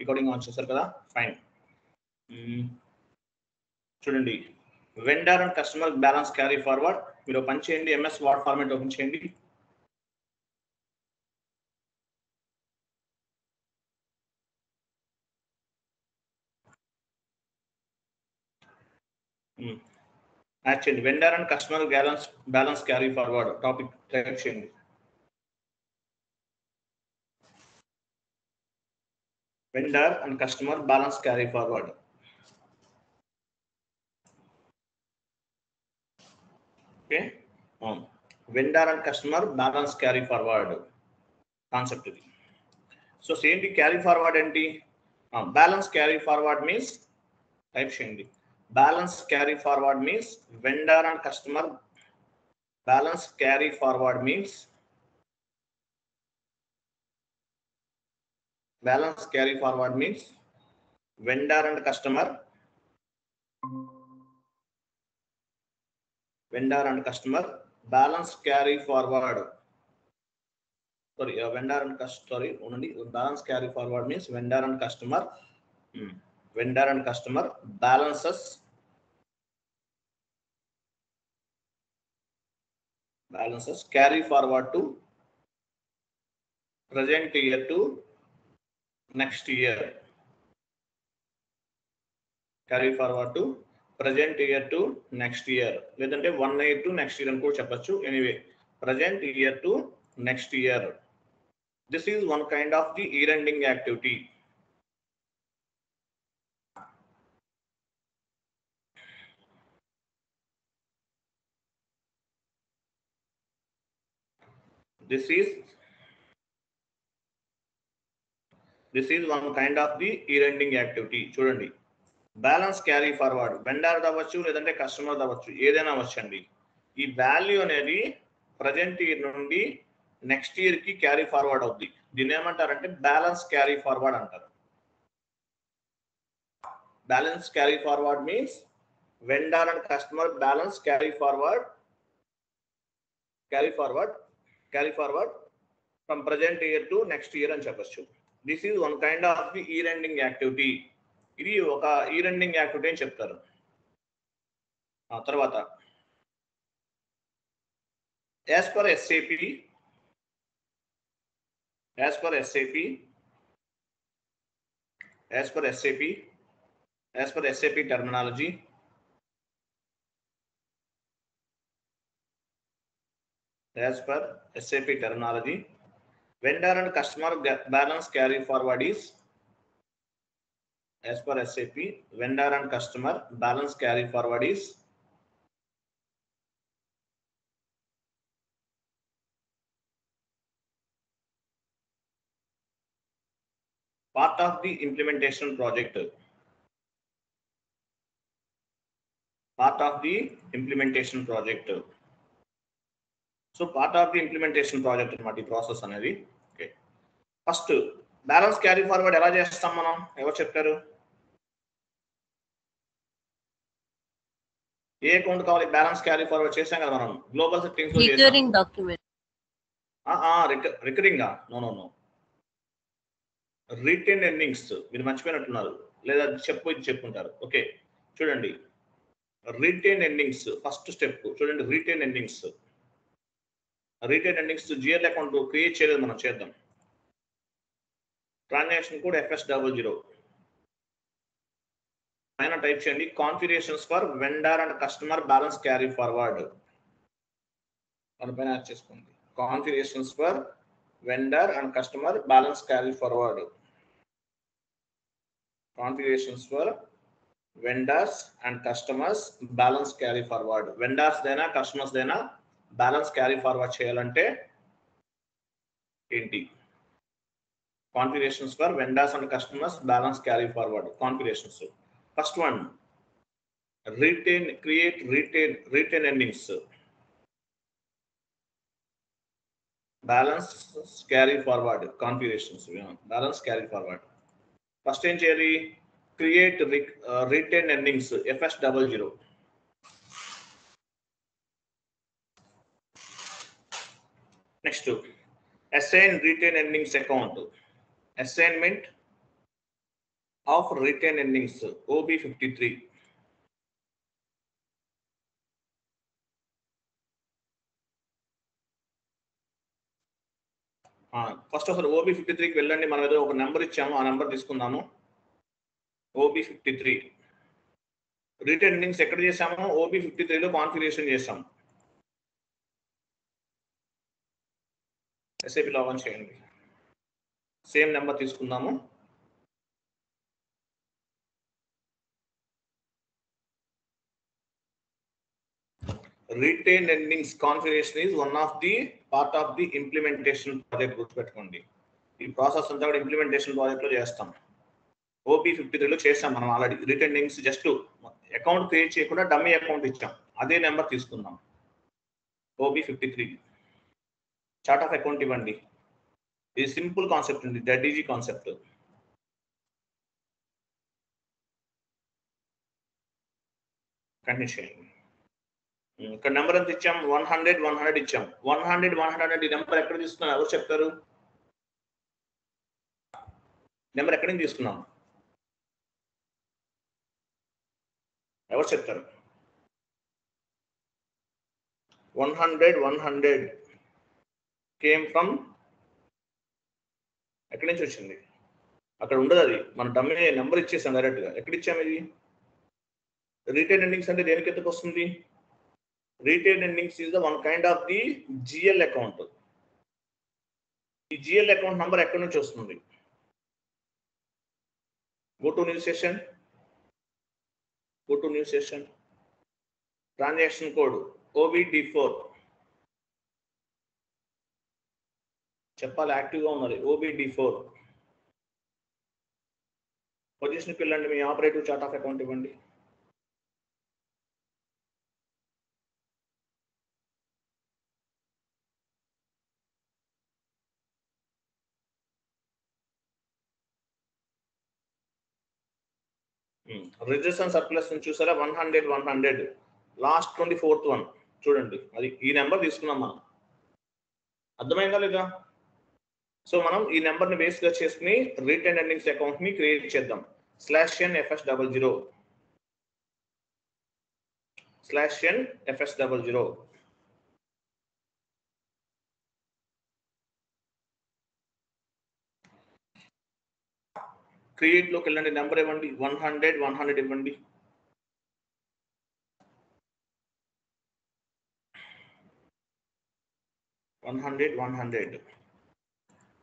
Recording on చేశారు కదా, fine. చూడండి, vendor and customer balance carry forward. మీరు పని చేయండి, ఎంఎస్ వర్డ్ ఫార్మాట్ ఓపెన్ చేయండి. యాడ్ చేయండి, vendor and customer balance carry forward topic type చేయండి. Vendor and customer balance carry forward. Okay, vendor and customer balance carry forward concept ఇది. So ఏంటి carry forward ఏంటి? Balance carry forward means type చేయండి, balance carry forward means vendor and customer balance carry forward means vendor and customer balance carry forward. Sorry, vendor and customer, only balance carry forward means vendor and customer balances carry forward to present year to next year. Carry forward to present year to next year, లేదంటే 1 year to next year అని కూడా చెప్పొచ్చు. Anyway, present year to next year. This is one kind of the year ending activity. This is one kind of the year ending activity. చూడండి, balance carry forward vendor అవ్వచ్చు, లేదంటే customer అవ్వచ్చు, ఏదైనా అవ్వచ్చండి. ఈ value అనేది ప్రజెంట్ ఇయర్ నుండి next year కి carry forward అవుద్ది. దీన్ని ఏమంటారంటే బ్యాలెన్స్ క్యారీ ఫార్వర్డ్ అంటారు. Balance carry forward means vendor and customer balance carry forward from present year to next year అని చెప్పచ్చు. This is one kind of the year ending activity. ఇది ఒక year ending activity అని చెప్తారు. తర్వాత as per SAP terminology, vendor and customer balance carry forward is, as per SAP, vendor and customer balance carry forward is part of the implementation project. So part of the implementation project అన్నమాట ఈ process అనేది. Okay, first balance carry forward ఎలా చేస్తాం మనం? ఎవరు చెప్పారు? ఏ account కావాలి బ్యాలెన్స్ క్యారీ ఫార్వర్డ్ చేసాం కదా మనం, గ్లోబల్ సెట్టింగ్స్ లో చేసాం. రికరింగ్ డాక్యుమెంట్ రికరింగా? No, retain earnings. మీరు మర్చిపోయినట్టున్నారు, లేదా ఇది చెప్పుంటారు. ఓకే, చూడండి, రిటైన్ ఎర్నింగ్స్ ఫస్ట్ స్టెప్. చూడండి, retain earnings GL account create చేయలేదు, మనం చేద్దాం. ట్రాన్సాక్షన్ కోడ్ FS00 పైన టైప్ చేయండి, configurations for vendor and customer balance carry forward. దానిపైన యాడ్ చేసుకోండి, configurations for vendor and customer balance carry forward. Configurations for vendors and customers balance carry forward. Vendors దైనా customers దైనా balance carry forward చేయాలంటే ఏంటి? Configurations for vendors and customers balance carry forward. Configurations first one, create retain earnings balance carry forward. Configurations balance carry forward. First ఏం చేయాలి? Create retain earnings FS00. Next, assign retain earnings account. Assignment of retained earnings OB53. First అసలు OB53కి వెళ్ళండి. మనం ఏదో ఒక number ఇచ్చాము, ఆ number తీసుకుందాము. OB53 రిటైన్ ఎర్నింగ్స్ ఎక్కడ చేసాము? OB53లో కాన్ఫిగరేషన్ చేసాము. SAP లాగిన్ చేయండి. సేమ్ నెంబర్ తీసుకుందాము. Retain earnings configuration is one of the part of the implementation project. గుర్తుపెట్టుకోండి, ఈ ప్రాసెస్ అంతా కూడా ఇంప్లిమెంటేషన్ ప్రాజెక్ట్ లో చేస్తాం. OB53లో చేసాం మనం already. Retain earnings just account create చేయకుండా డమ్మీ అకౌంట్ ఇచ్చాం. అదే నెంబర్ తీసుకుందాం. OB53 చార్ట్ ఆఫ్ అకౌంట్ ఇవ్వండి. ఇది సింపుల్ కాన్సెప్ట్ ఉంది, డెడ్ ఈజీ కాన్సెప్ట్. కంటిన్యూ చేయండి. ఇక్కడ నెంబర్ ఎంత ఇచ్చాం? 100 ఇచ్చాం. 100 ఈ నెంబర్ ఎక్కడ తీసుకున్నాం? ఎవరు చెప్తారు? నెంబర్ ఎక్కడి నుంచి తీసుకున్నాం? ఎవరు చెప్తారు? 100 కేమ్ ఫ్రమ్ ఎక్కడి నుంచి వచ్చింది? అక్కడ ఉండదు, అది మన డమ్మీ నెంబర్ ఇచ్చేసాం డైరెక్ట్ గా. ఎక్కడ ఇచ్చాము ఇది? రిటైన్ ఎర్నింగ్స్ అంటే దేనికి ఎందుకు వస్తుంది? Retain earnings is the one kind of the GL account. ఈ GL అకౌంట్ నంబర్ ఎక్కడి నుంచి వస్తుంది? Go to new session. Transaction code OBD4 చెప్పాలి, యాక్టివ్గా ఉన్నది. OBD4 పొజిషన్కి వెళ్ళండి. మీ ఆపరేటివ్ చార్ట్ ఆఫ్ అకౌంట్ ఇవ్వండి. రిజిస్ట్రేషన్ సర్ప్లస్ చూసారా? 100 లాస్ట్ 24th వన్ చూడండి. అది ఈ నెంబర్ తీసుకున్నాం మనం. అర్థమైందా లేదా? సో మనం ఈ నెంబర్ ని బేస్ గా చేసుకుని రిటైన్ ఎర్నింగ్స్ అకౌంట్ ని క్రియేట్ చేద్దాం. /n/FS00 క్రియేట్ లోకి వెళ్ళండి. నెంబర్ ఇవ్వండి. 100 ఇవ్వండి.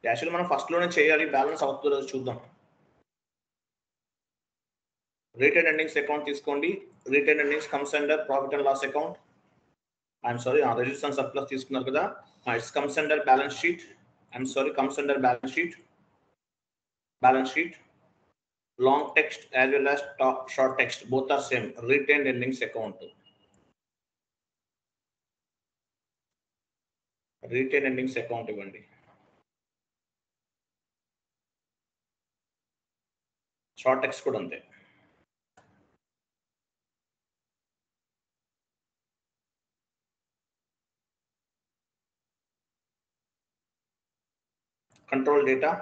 యాక్చువల్లీ మనం ఫస్ట్ లోనే చేయాలి, బ్యాలెన్స్ అవుతుందో చూద్దాం. రిటైన్ ఎర్నింగ్స్ అకౌంట్ తీసుకోండి. Retain earnings comes under profit and loss account. I'm sorry, registration surplus తీసుకున్నారు కదా, it's comes under balance sheet. Comes under balance sheet. Long text as well as short text, both are same. Retained earnings account. Retain earnings account ఇవ్వండి. Short text కూడా అంతే. Control data,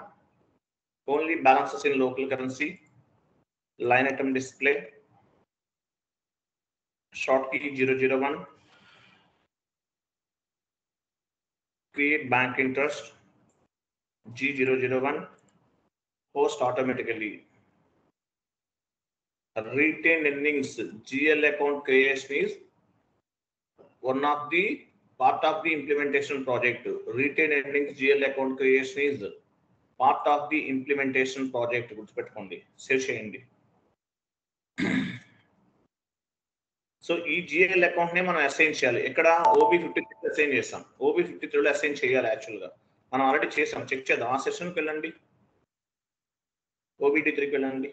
only balances in local currency. Line item display, short key 001, create bank interest G001, post automatically. Retained earnings GL account creation is one of the part of the implementation project. Retained earnings GL account creation is part of the implementation project. గుర్తుపెట్టుకోండి, save చేయండి. So ఈ GL account నే మనం assign చేయాలి. ఎక్కడ? OB53 assign చేస్తాం. OB53లో assign చేయాలి. Actual గా మనం ఆల్రెడీ చేసాం, చెక్ చేద్దాం. ఆ సెషన్కి వెళ్ళండి, OBD3కి వెళ్ళండి.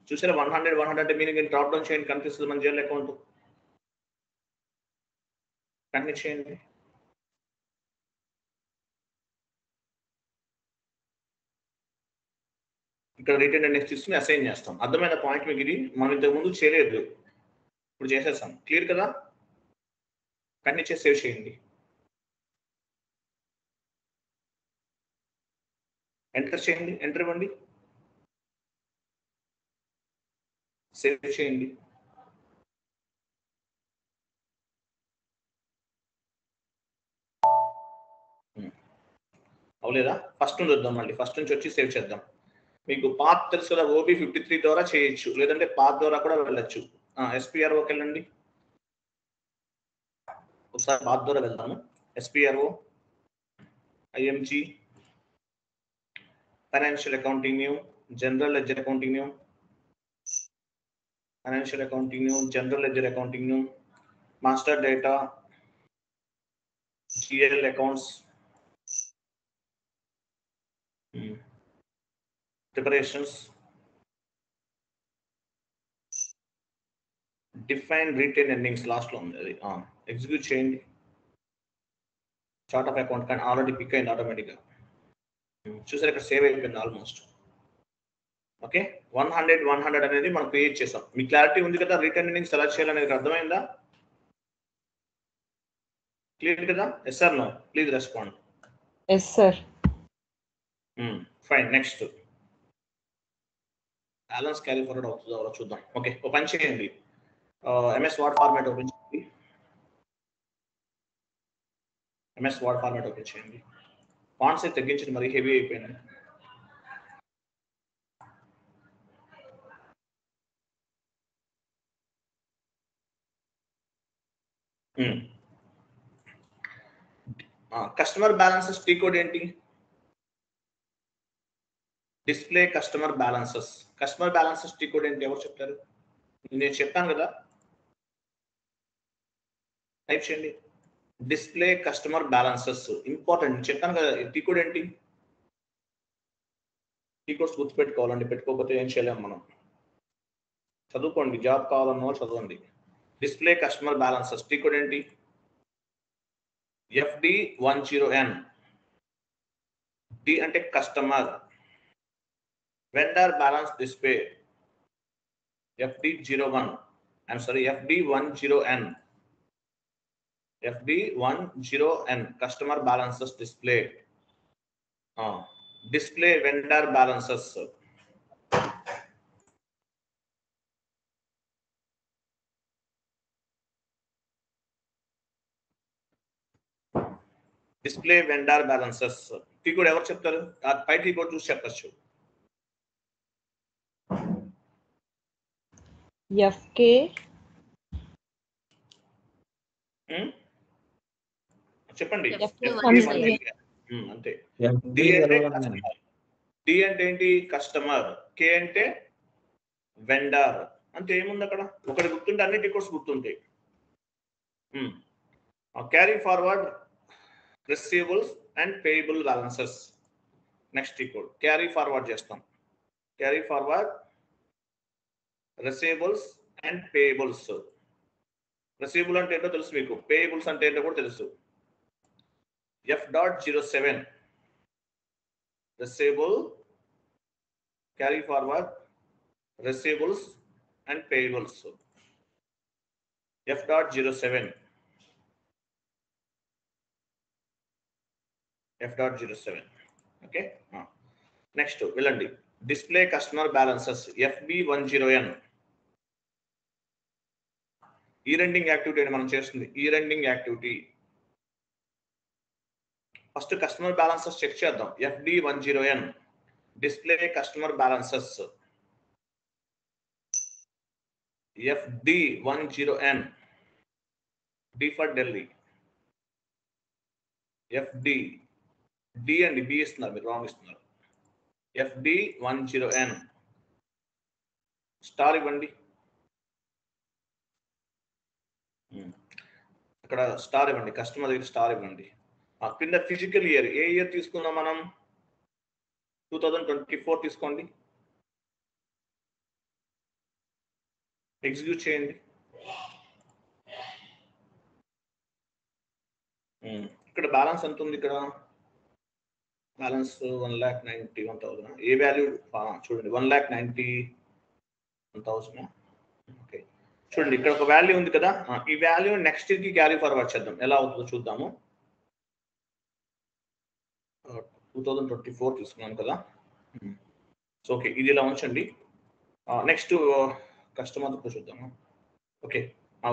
చూసారా? 100 మీనింగ్ డ్రాప్ డౌన్ చేయండి, కనిపిస్తుంది మన GL అకౌంట్. కంటిన్యూ చేయండి. ఇక్కడ రిటైన్ ఎర్నింగ్స్ తీసుకుని అసైన్ చేస్తాం. అర్థమైన పాయింట్ మీకు ఇది? మనం ఇంతకు ముందు చేయలేదు, ఇప్పుడు చేసేస్తాం. క్లియర్ కదా? కంటిన్యూ చేసి సేవ్ చేయండి. ఎంటర్ చేయండి, ఎంటర్ ఇవ్వండి, సేవ్ చేయండి. అవలేదా? ఫస్ట్ నుంచి వద్దాం, మళ్ళీ ఫస్ట్ నుంచి వచ్చి సేవ్ చేద్దాం. మీకు పాత్ తెలుసు కదా, ఓబీ 53 ద్వారా చేయొచ్చు, లేదంటే పాత్ ద్వారా కూడా వెళ్ళొచ్చు. ఎస్పీఆర్ఓకి వెళ్ళండి, ఒకసారి పాత్ ద్వారా వెళ్దాము. ఎస్పీఆర్ఓ, IMG, financial accounting new, general ledger accounting new, financial accounting new, general ledger accounting new, master data, GL accounts, preparations, define retain earnings last లో ఉంది, అది ఎగ్జిక్యూట్ చేయండి. చార్ట్ ఆఫ్ అకౌంట్ కానీ ఆల్రెడీ పిక్ అయింది ఆటోమేటిక్గా. చూసారు ఇక్కడ సేవ్ అయిపోయింది ఆల్మోస్ట్. ఓకే, 100 అనేది మనం క్రియేట్ చేసాం. మీ క్లారిటీ ఉంది కదా, రిటైన్ ఎర్నింగ్స్ ఎలా చేయాలనేది అర్థమైందా? క్లియర్ కదా? Yes sir, no? Please respond. Yes sir. Fine. Next balance carry forward అవుతుందో చూద్దాం. ఓకే, ఒక పని చేయండి, ఎంఎస్ వర్డ్ ఫార్మాట్ ఓపెన్ చేయండి. ఎంఎస్ వర్డ్ ఫార్మాట్ ఓపెన్ చేయండి. ఫాంట్స్ అయితే తగ్గించండి, మరి హెవీ అయిపోయింది. కస్టమర్ బ్యాలెన్సెస్ టీ కోడ్ ఏంటి? Display customer balances. Customer balances T code ఏంటి? ఎవరు చెప్తారు? నేను చెప్పాను కదా, టైప్ చేయండి. డిస్ప్లే కస్టమర్ బ్యాలెన్సెస్ ఇంపార్టెంట్, చెప్పాను కదా. టీ కోడ్ ఏంటి? టీ కోడ్స్ గుర్తుపెట్టుకోవాలండి, పెట్టుకోకపోతే ఏం చేయలేము మనం. చదువుకోండి, జాబ్ కావాలన్న వాళ్ళు చదవండి. Display customer balances T code ఏంటి? FD10N. D అంటే customer, vendor balance display FD01. I'm sorry, FD10N. FD10N customer balances display. Display vendor balances. Display vendor balances T code ఎవరు చెప్తారు? పై టీ కోడ్ చూసి చెప్పచ్చు. FK. చెప్పండి. అంతే. డి అంటే ఏంటి? కస్టమర్. కే అంటే వెండర్. అంటే ఏముంది అక్కడ? ఒకటి గుర్తుంటే అన్ని టీ కోడ్స్ గుర్తుంటాయి. Carry forward receivables and payable balances. Next T code carry forward చేస్తాం. Carry forward receivables and payables. Receivable అంటే ఏంటో తెలుసు మీకు, పేయబుల్స్ అంటే ఏంటో కూడా తెలుసు. F.07 receivable, carry forward receivables and payables. F.07. Okay. Next వెళ్ళండి, డిస్ప్లే కస్టమర్ బ్యాలెన్సెస్ FB10N. ఈ రెండింగ్ యాక్టివిటీ అని మనం చేస్తుంది. ఈ రెండింగ్ activity first customer balances check చేద్దాం. FD10N display customer balances. FD10N D for Delhi. FD D అండి, B ఇస్తున్నారు మీరు, రాంగ్ ఇస్తున్నారు. FD10N స్టార్ ఇవ్వండి. ఇక్కడ స్టార్ ఇవ్వండి, కస్టమర్ దగ్గర స్టార్ ఇవ్వండి. కింద ఫిజికల్ ఇయర్, ఏ ఇయర్ తీసుకుందాం మనం? 2024 తీసుకోండి. ఎగ్జిక్యూట్ చేయండి. ఇక్కడ బ్యాలెన్స్ ఎంత ఉంది? ఇక్కడ బ్యాలెన్స్ 1,91,000. ఏ వాల్యూ చూడండి, 1,91,000. ఓకే, చూడండి ఇక్కడ ఒక వాల్యూ ఉంది కదా, ఈ వాల్యూ నెక్స్ట్ ఇయర్ కి క్యారీ ఫార్వర్డ్ చేద్దాం. ఎలా అవుతుందో చూద్దాము. 2024 తీసుకున్నాను కదా. సో ఓకే, ఇది ఇలా ఉంచండి. నెక్స్ట్ కస్టమర్ చూద్దాము. ఓకే,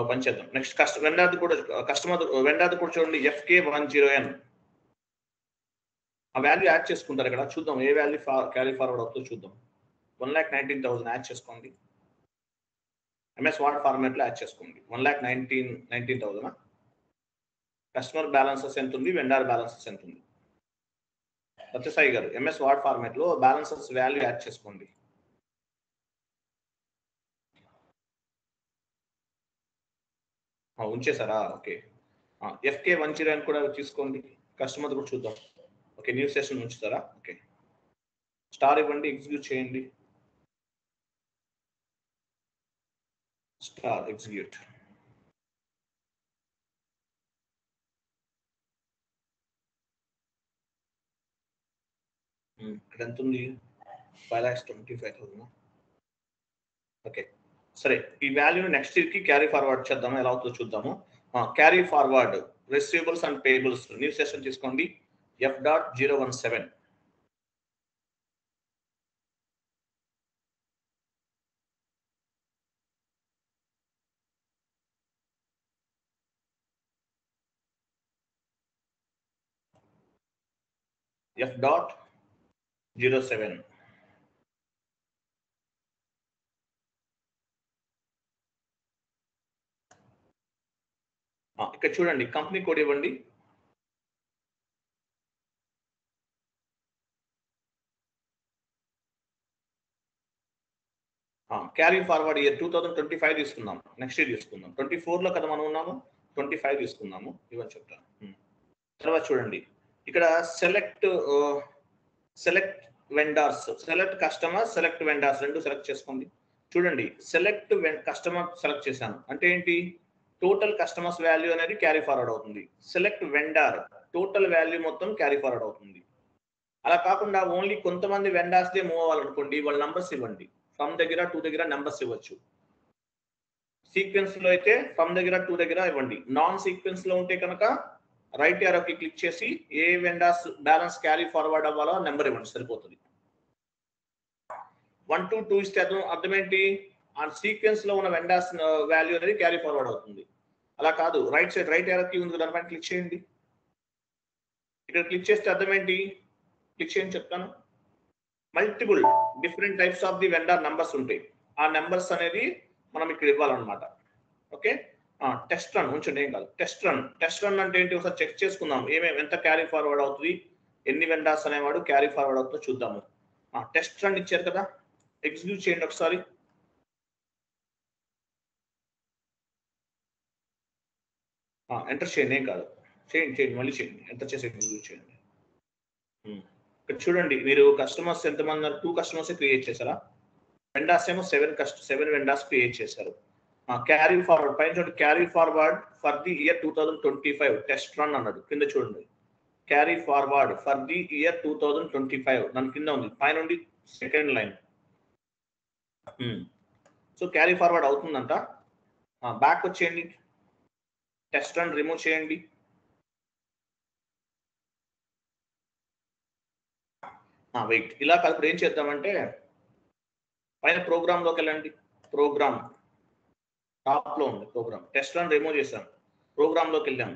పని చేద్దాం. నెక్స్ట్ వెండాది కూడా చూడండి, FK10N. ఆ వాల్యూ యాడ్ చేసుకుంటారు ఇక్కడ. చూద్దాం ఏ వాల్యూ క్యారీ ఫార్వర్డ్ అవుతుందో చూద్దాం. 1,19,000 యాడ్ చేసుకోండి. MS వర్డ్ ఫార్మాట్ లో యాడ్ చేసుకోండి. 1,19,000. కస్టమర్ బ్యాలెన్సెస్ ఎంత ఉంది, వెండర్ బ్యాలెన్సెస్ ఎంత ఉంది? సత్యసాయి గారు, MS వర్డ్ ఫార్మాట్ లో బ్యాలెన్సెస్ వాల్యూ యాడ్ చేసుకోండి. ఉంచేసారా? ఓకే. FK10 కూడా తీసుకోండి. కస్టమర్ కూడా చూద్దాం. ఓకే, న్యూ సెషన్ ఉంచుతారా? ఓకే, స్టార్ ఇవ్వండి, ఎగ్జిక్యూట్ చేయండి. Star execute. ఇక్కడ ఎంత ఉంది? 5,25,000. ఓకే, సరే. ఈ వాల్యూని నెక్స్ట్ ఇయర్ కి క్యారీ ఫార్వర్డ్ చేద్దాము. ఎలా అవుతుందో చూద్దాము. Carry forward receivables and payables new session తీసుకోండి. F.017. F.07. ఇక్కడ చూడండి, కంపెనీ కోడ్ ఇవ్వండి. క్యారీ ఫార్వర్డ్ ఇయర్ 2025 తీసుకుందాం. నెక్స్ట్ ఇయర్ తీసుకుందాం. 24 లో కదా మనం ఉన్నాము, 25 తీసుకుందాము. ఇవన్నీ చెప్తాను. తర్వాత చూడండి, ఇక్కడ select vendors, select customer, select vendors రెండు సెలెక్ట్ చేసుకోండి. చూడండి, సెలెక్ట్ కస్టమర్ సెలెక్ట్ చేశాను అంటే ఏంటి? టోటల్ కస్టమర్స్ వాల్యూ అనేది క్యారీ ఫార్వర్డ్ అవుతుంది. సెలెక్ట్ వెండర్, టోటల్ వాల్యూ మొత్తం క్యారీ ఫార్వర్డ్ అవుతుంది. అలా కాకుండా ఓన్లీ కొంతమంది వెండర్స్ దే మూవ్ అవ్వాలనుకోండి, వాళ్ళ నంబర్స్ ఇవ్వండి. ఫ్రమ్ దగ్గర 2 దగ్గర నెంబర్స్ ఇవ్వచ్చు. సీక్వెన్స్ లో అయితే ఫ్రమ్ దగ్గర 2 దగ్గర ఇవ్వండి. నాన్ సీక్వెన్స్ లో ఉంటే కనుక రైట్ యారోకి క్లిక్ చేసి ఏ వెండర్స్ బ్యాలెన్స్ క్యారీ ఫార్వర్డ్ అవ్వాలో నెంబర్ ఇవ్వండి, సరిపోతుంది. 1 to 2 ఇస్తే అర్థం ఏంటి? ఆ సీక్వెన్స్ లో ఉన్న వెండర్స్ వాల్యూ అనేది క్యారీ ఫార్వర్డ్ అవుతుంది. అలా కాదు, రైట్ సైడ్ రైట్ యారోకి ఉంది, దానిపైన క్లిక్ చేయండి. ఇక్కడ క్లిక్ చేస్తే అర్థం ఏంటి? క్లిక్ చేయండి, చెప్తాను. Multiple different types of the vendor numbers ఉంటాయి. ఆ నెంబర్స్ అనేది మనం ఇక్కడ ఇవ్వాలన్నమాట. ఓకే, టెస్ట్ రన్ ఉంచండి, ఏం కాదు. టెస్ట్ రన్ అంటే ఏంటి? ఒకసారి చెక్ చేసుకుందాం. ఎంత క్యారీ ఫార్వర్డ్ అవుతుంది, ఎన్ని వెండర్స్ అనేవాడు క్యారీ ఫార్వర్డ్ అవుతుందో చూద్దాము. టెస్ట్ రన్ ఇచ్చారు కదా, ఎగ్జిక్యూట్ చేయండి ఒకసారి. ఎంటర్ చేయండి, ఏం కాదు. చేయండి, మళ్ళీ చేయండి. ఎంటర్ చేసి ఎగ్జిక్యూట్ చేయండి. ఇక్కడ చూడండి, మీరు కస్టమర్స్ ఎంతమంది ఉన్నారు? 2 కస్టమర్స్ క్రియేట్ చేశారా? వెండర్స్ ఏమో 7 వెండర్స్ క్రియేట్ చేశారు. క్యారీ ఫార్వర్డ్ పైన చూడండి, carry forward for the year 2025 test run అన్నాడు. కింద చూడండి, carry forward for the year 2025 దాని కింద ఉంది. పైన నుండి second line. So carry forward అవుతుందంట. బ్యాక్ వచ్చేయండి, టెస్ట్ రన్ రిమూవ్ చేయండి. వెయిట్, ఇలా ఇప్పుడు ఏం చేద్దామంటే పైన ప్రోగ్రామ్ లోకి వెళ్ళండి. ప్రోగ్రామ్ టాప్ లో ఉంది ప్రోగ్రామ్. టెస్ట్ రన్ రిమూవ్ చేశాను, ప్రోగ్రామ్ లోకి వెళ్ళాము.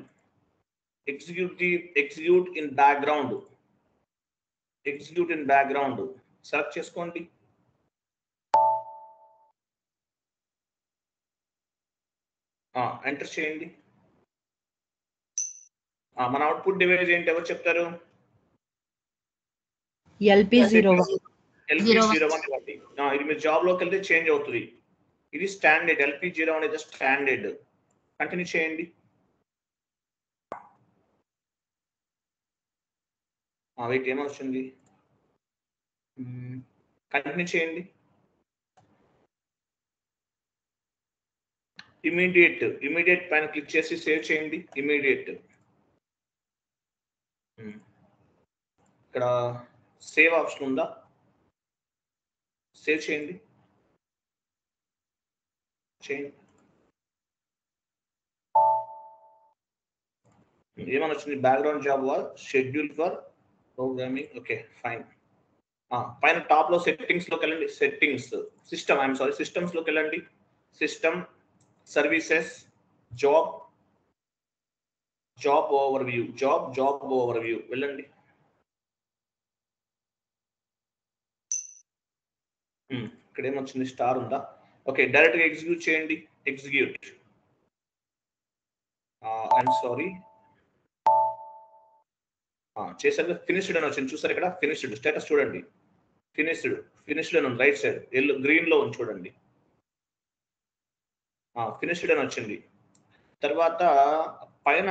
ఎగ్జిక్యూట్ ఇన్ బ్యాక్గ్రౌండ్ సెలెక్ట్ చేసుకోండి. ఎంటర్ చేయండి. మన అవుట్పుట్ డివైస్ ఏంటి, ఎవరు చెప్తారు? LP01 ఇవ్వండి. ఇది మీరు జాబ్ లోకి వెళ్తే చేంజ్ అవుతుంది. ఇది స్టాండర్డ్. LP01 అనేది స్టాండర్డ్. కంటిన్యూ చేయండి. వెయిట్, ఏమొచ్చింది? కంటిన్యూ చేయండి. ఇమీడియట్ పైన క్లిక్ చేసి సేవ్ చేయండి. ఇమీడియట్. ఇక్కడ సేవ్ ఆప్షన్ ఉందా? సేవ్ చేయండి. ఏమని వచ్చింది? Background job was schedule for programming okay fine. పైన టాప్ లో సెట్టింగ్స్ లోకి వెళ్ళండి. Settings system I'm sorry systems లోకి వెళ్ళండి. System services job job over view వెళ్ళండి. ఇక్కడ ఏమొచ్చింది స్టార్ ఉందా? ఓకే డైరెక్ట్ గా ఎగ్జిక్యూట్ చేయండి. ఎగ్జిక్యూట్ ఐఎమ్ సారీ చేశారు. ఫినిష్డ్ అని వచ్చింది చూసారు ఇక్కడ. ఫినిష్డ్ స్టేటస్ చూడండి. ఫినిష్డ్ అని ఉంది రైట్ సైడ్ ఎల్లో గ్రీన్ లో ఉంది చూడండి. ఫినిష్డ్ అని వచ్చింది. తర్వాత పైన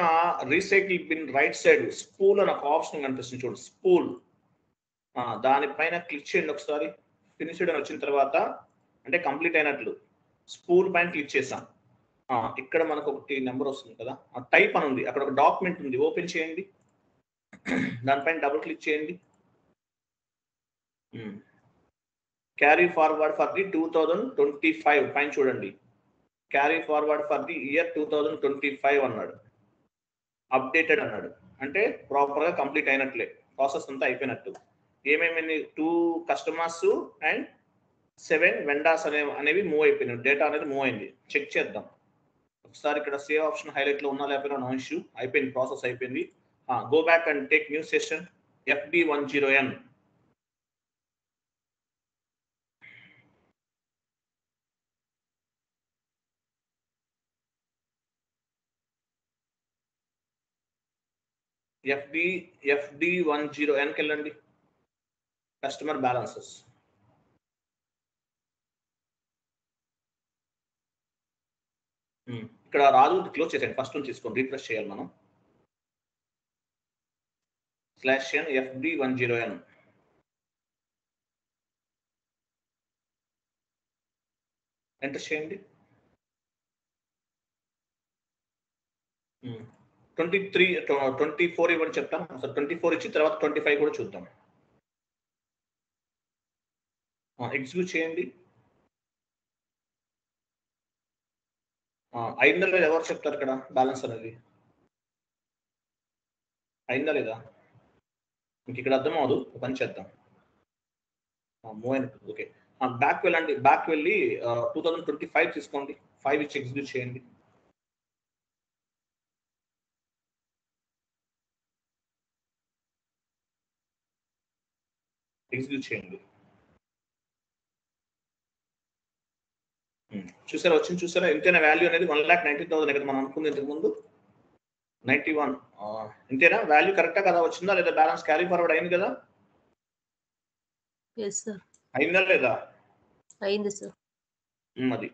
recycle bin right side spool అని ఒక ఆప్షన్ కనిపిస్తుంది చూడండి. స్పూల్ దానిపైన క్లిక్ చేయండి ఒకసారి. ఫినిష్డ్ అని వచ్చిన తర్వాత అంటే కంప్లీట్ అయినట్లు. స్పూల్ పైన క్లిక్ చేసాం. ఇక్కడ మనకు ఒకటి నెంబర్ వస్తుంది కదా. టైప్ అని ఉంది. అక్కడ ఒక డాక్యుమెంట్ ఉంది. ఓపెన్ చేయండి. దానిపైన డబుల్ క్లిక్ చేయండి. క్యారీ ఫార్వర్డ్ ఫర్ ది 2025 పైన చూడండి. Carry forward for the year 2025 అన్నాడు. అప్డేటెడ్ అన్నాడు. అంటే ప్రాపర్ గా కంప్లీట్ అయినట్లే. ప్రాసెస్ అంతా అయిపోయినట్టు. ఏమేమి 2 కస్టమర్స్ అండ్ 7 వెండర్స్ అనేవి మూవ్ అయిపోయినాయి. డేటా అనేది మూవ్ అయింది. చెక్ చేద్దాం ఒకసారి. ఇక్కడ సేవ్ ఆప్షన్ హైలైట్ లో ఉన్నా లేకపోయినా నో ఇష్యూ. అయిపోయింది. ప్రాసెస్ అయిపోయింది. Go back and take new session FD10N. FD10Nకి వెళ్ళండి. Customer balances. ఇక్కడ రాజు క్లోజ్ చేసేయండి. ఫస్ట్ నుంచి తీసుకోండి. రీఫ్రెష్ చేయాలి మనం. /n FD10N. ఎంటర్ చేయండి. 24 ఇవ్వని చెప్తాను. 24 ఇచ్చి తర్వాత 25 కూడా చూద్దాం. ఎగ్జిక్యూట్ చేయండి. అయిందా లేదా ఎవరు చెప్తారు ఇక్కడ బ్యాలెన్స్ అనేది? అయిందా లేదా ఇంక ఇక్కడ అర్థం అవదు. పని చేద్దాం. ఓకే బ్యాక్ వెళ్ళండి. బ్యాక్ వెళ్ళి 2025 తీసుకోండి. 5 ఇచ్చి ఎగ్జిక్యూట్ చేయండి. ఎగ్జిక్యూట్ చేయండి. చూసారా వచ్చింది? చూసారా ఎంతైనా వాల్యూ అనేది 1,90,000 కదా మనం అనుకుంది ఇంతకు ముందు. 91 ఇంతేనా వాల్యూ కరెక్టా కదా? వచ్చిందా లేదా? బ్యాలెన్స్ క్యారీ ఫార్వర్డ్ అయింది కదా? yes sir అయిందా లేదా? అయింది సార్. అది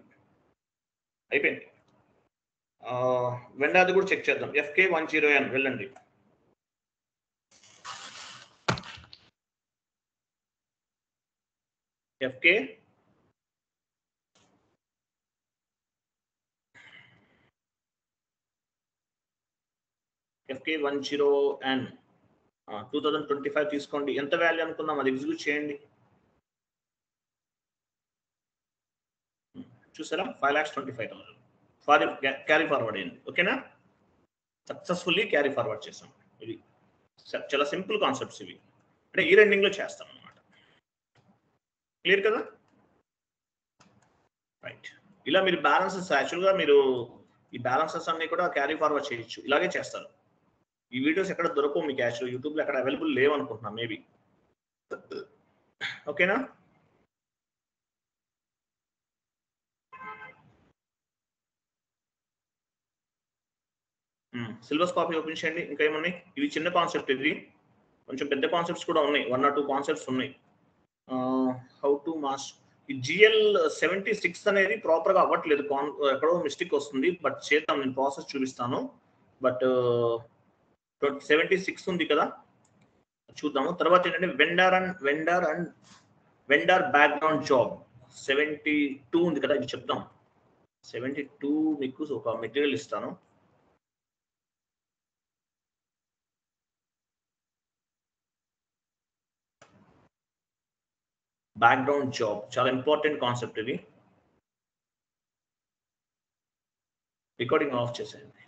అయిపోయింది. వెండాది కూడా చెక్ చేద్దాం. FK10N వెళ్ళండి. FK10N 2025 తీసుకోండి. ఎంత వాల్యూ అనుకుందాం అది ఎగ్జిక్యూట్ చేయండి. చూసారా 5,25,000 క్యారీ ఫార్వర్డ్ అయింది. ఓకేనా? సక్సెస్ఫుల్లీ క్యారీ ఫార్వర్డ్ చేసాం. ఇది చాలా సింపుల్ కాన్సెప్ట్స్ ఇవి. అంటే ఈ రెండింగ్ లో చేస్తాం అన్నమాట. క్లియర్ కదా? రైట్. ఇలా మీరు బ్యాలెన్సెస్ యాక్చువల్గా మీరు ఈ బ్యాలెన్సెస్ అన్ని కూడా క్యారీ ఫార్వర్డ్ చేయొచ్చు. ఇలాగే చేస్తారు. ఈ వీడియోస్ ఎక్కడ దొరకవు మీకు. యాక్చువల్ యూట్యూబ్లో ఎక్కడ అవైలబుల్ లేవు అనుకుంటున్నాను మేబీ. ఓకేనా? సిలబస్ కాపీ ఓపెన్ చేయండి. ఇంకా ఏమున్నాయి? ఇవి చిన్న కాన్సెప్ట్. ఇది కొంచెం పెద్ద కాన్సెప్ట్స్ కూడా ఉన్నాయి. 1 or 2 కాన్సెప్ట్స్ ఉన్నాయి. హౌ టు మాస్టర్ ఈ GL76 అనేది ప్రాపర్ గా అవ్వట్లేదు. ఎక్కడో మిస్టేక్ వస్తుంది. బట్ చేద్దాం. నేను ప్రాసెస్ చూపిస్తాను. బట్ 76 ఉంది కదా, చూద్దాము. తర్వాత ఏంటంటే వెండర్ బ్యాక్గ్రౌండ్ జాబ్ 72 ఉంది కదా, ఇది చెప్తాం. 72 మీకు ఒక మెటీరియల్ ఇస్తాను. బ్యాక్గ్రౌండ్ జాబ్ చాలా ఇంపార్టెంట్ కాన్సెప్ట్ ఇది. రికార్డింగ్ ఆఫ్ చేసేయండి.